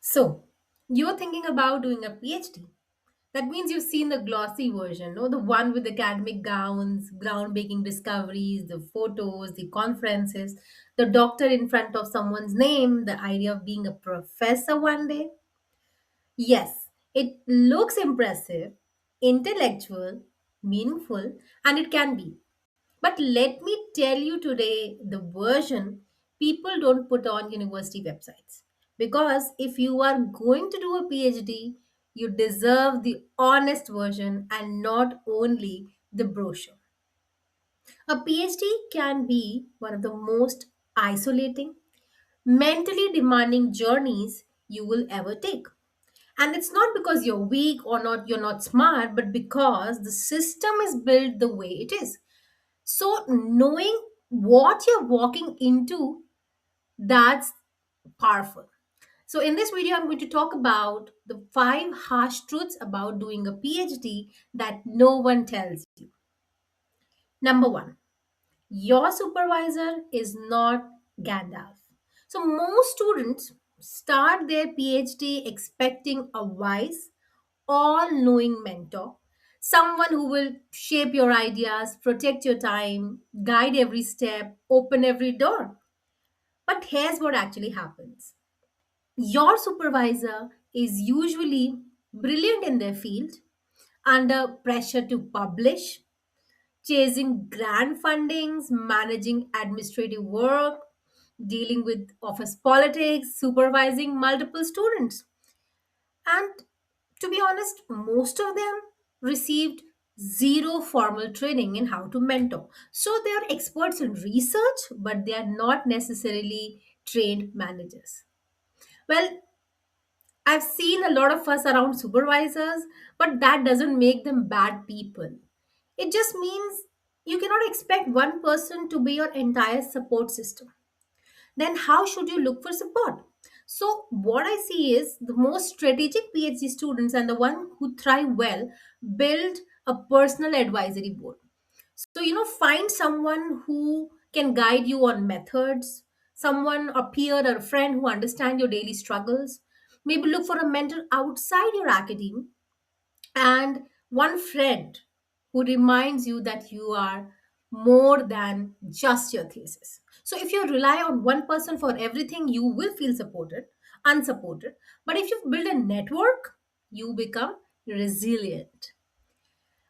So, you're thinking about doing a PhD. That means you've seen the glossy version, no? The one with academic gowns, groundbreaking discoveries, the photos, the conferences, the doctor in front of someone's name, the idea of being a professor one day. Yes, it looks impressive, intellectual, meaningful, and it can be. But let me tell you today the version people don't put on university websites. Because if you are going to do a PhD, you deserve the honest version and not only the brochure. A PhD can be one of the most isolating, mentally demanding journeys you will ever take. And it's not because you're weak or not you're not smart, but because the system is built the way it is. So, knowing what you're walking into, that's powerful. So, in this video, I'm going to talk about the five harsh truths about doing a PhD that no one tells you. Number one, your supervisor is not Gandalf. So, most students start their PhD expecting a wise, all knowing mentor, someone who will shape your ideas, protect your time, guide every step, open every door. But here's what actually happens: your supervisor is usually brilliant in their field, under pressure to publish, chasing grant fundings, managing administrative work, dealing with office politics, supervising multiple students. And to be honest, most of them received zero formal training in how to mentor. So they are experts in research, but they are not necessarily trained managers. Well, I've seen a lot of fuss around supervisors, but that doesn't make them bad people. It just means you cannot expect one person to be your entire support system. Then how should you look for support? So, what I see is the most strategic PhD students and the one who thrive well build a personal advisory board. So, find someone who can guide you on methods, someone, a peer or a friend who understand your daily struggles. Maybe look for a mentor outside your academe and one friend who reminds you that you are more than just your thesis. So if you rely on one person for everything, you will feel unsupported. But if you build a network, you become resilient.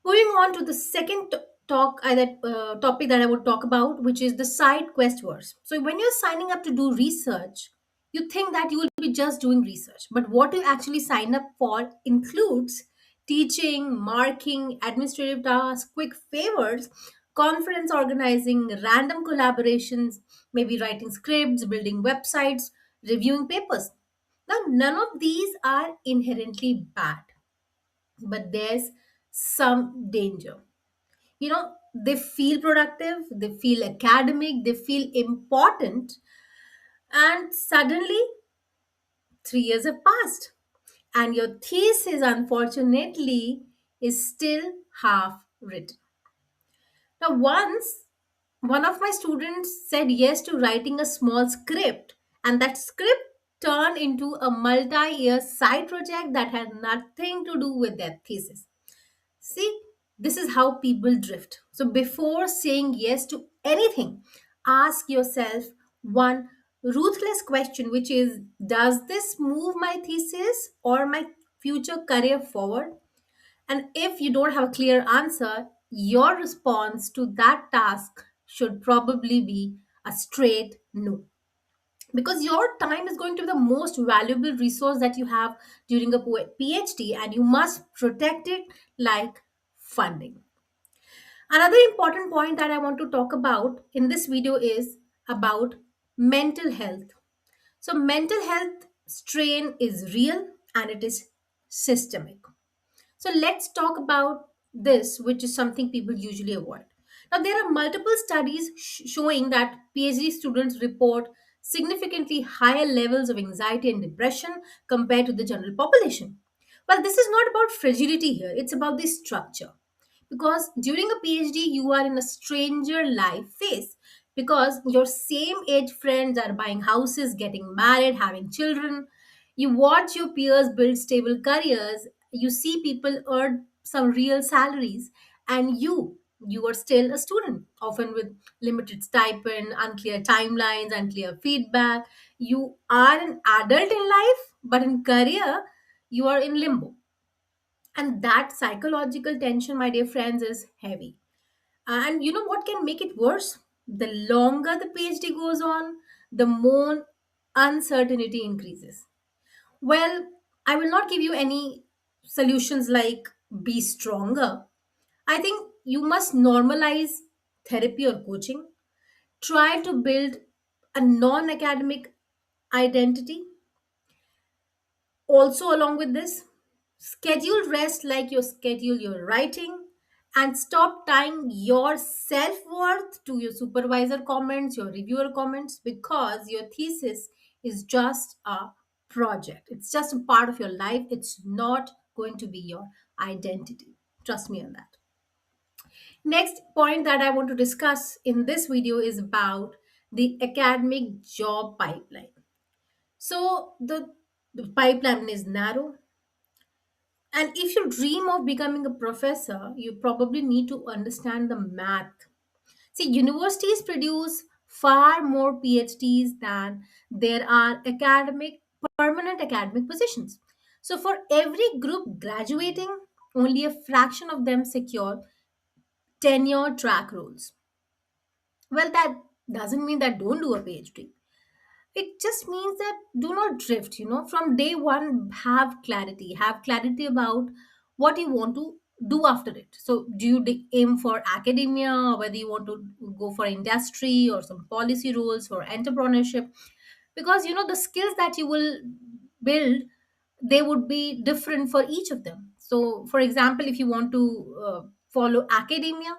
Moving on to the second topic that I would talk about, which is the side quest works. So when you're signing up to do research, you think that you will be just doing research, but what you actually sign up for includes teaching, marking, administrative tasks, quick favors, conference organizing, random collaborations, maybe writing scripts, building websites, reviewing papers. Now, none of these are inherently bad, but there's some danger. They feel productive, they feel academic, they feel important, and suddenly 3 years have passed, and your thesis, unfortunately, is still half written. Now, once one of my students said yes to writing a small script, and that script turned into a multi year side project that had nothing to do with their thesis. See, this is how people drift. So before saying yes to anything, ask yourself one ruthless question, which is: does this move my thesis or my future career forward? And if you don't have a clear answer, your response to that task should probably be a straight no. Because your time is going to be the most valuable resource that you have during a PhD, and you must protect it like funding. Another important point that I want to talk about in this video is about mental health. So, mental health strain is real and it is systemic. So let's talk about this, which is something people usually avoid. Now, there are multiple studies showing that PhD students report significantly higher levels of anxiety and depression compared to the general population. Well, this is not about fragility here, it's about the structure. Because during a PhD, you are in a stranger life phase because your same age friends are buying houses, getting married, having children. You watch your peers build stable careers, you see people earn some real salaries, and you are still a student, often with limited stipend, unclear timelines, unclear feedback. You are an adult in life, but in career, you are in limbo. And that psychological tension, my dear friends, is heavy. And you know what can make it worse? The longer the PhD goes on, the more uncertainty increases. Well, I will not give you any solutions like be stronger. I think you must normalize therapy or coaching. Try to build a non academic identity. Also, along with this, schedule rest like you schedule your writing, and stop tying your self worth to your supervisor comments, your reviewer comments, because your thesis is just a project. It's just a part of your life. It's not going to be your identity. Trust me on that. Next point that I want to discuss in this video is about the academic job pipeline. So, the pipeline is narrow. And if you dream of becoming a professor, you probably need to understand the math. See, universities produce far more PhDs than there are permanent academic positions. So, for every group graduating, only a fraction of them secure tenure track roles. Well, that doesn't mean that don't do a PhD. It just means that do not drift, from day one. Have clarity about what you want to do after it. So do you aim for academia, or whether you want to go for industry or some policy roles or entrepreneurship? Because the skills that you will build, they would be different for each of them. So for example, if you want to follow academia,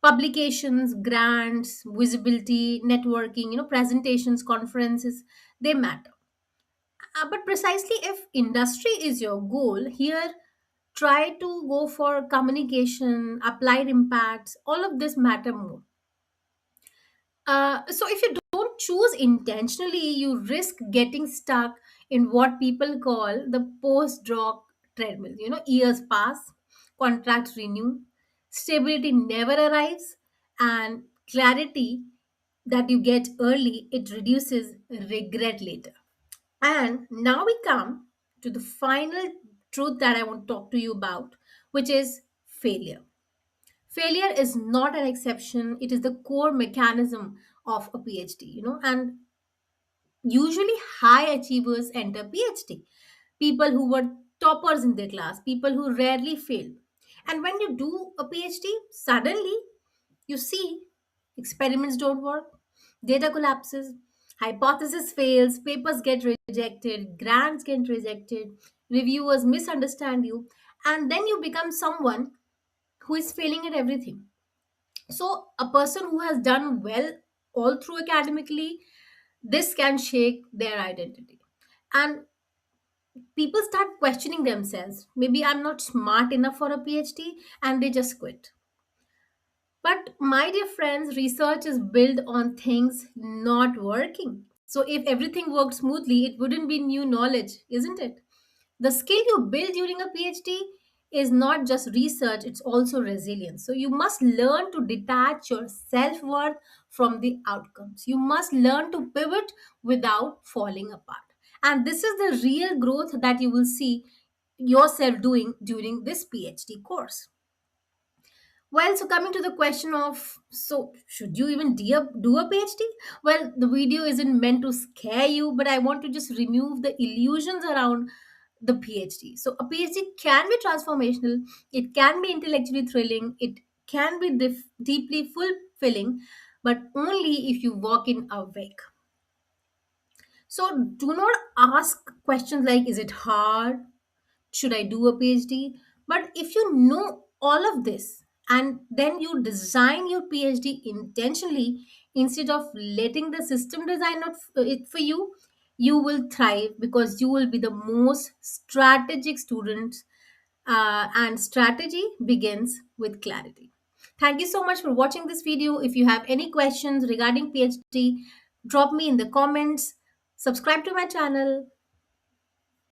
publications, grants, visibility, networking, presentations, conferences, they matter. But precisely if industry is your goal, here try to go for communication, applied impacts, all of this matter more. So if you don't choose intentionally, you risk getting stuck in what people call the postdoc treadmill. Years pass, contracts renew, stability never arrives, and clarity that you get early, it reduces regret later. And now we come to the final truth that I want to talk to you about, which is failure. Failure is not an exception, it is the core mechanism of a PhD, and usually high achievers enter PhD. People who were toppers in their class, people who rarely failed. And when you do a PhD, suddenly you see experiments don't work, data collapses, hypothesis fails, papers get rejected, grants get rejected, reviewers misunderstand you, and then you become someone who is failing at everything. So, a person who has done well all through academically, this can shake their identity. And people start questioning themselves. Maybe I'm not smart enough for a PhD, and they just quit. But my dear friends, research is built on things not working. So if everything worked smoothly, it wouldn't be new knowledge, isn't it? The skill you build during a PhD is not just research, it's also resilience. So you must learn to detach your self worth from the outcomes. You must learn to pivot without falling apart. And this is the real growth that you will see yourself doing during this PhD course. Well, so coming to the question of, so should you even do a PhD? Well, the video isn't meant to scare you, but I want to just remove the illusions around the PhD. So a PhD can be transformational, it can be intellectually thrilling, it can be deeply fulfilling, but only if you walk in awake. So do not ask questions like, is it hard? Should I do a PhD? But if you know all of this and then you design your PhD intentionally instead of letting the system design it for you, you will thrive because you will be the most strategic student. And strategy begins with clarity. Thank you so much for watching this video. If you have any questions regarding PhD, drop me in the comments. Subscribe to my channel.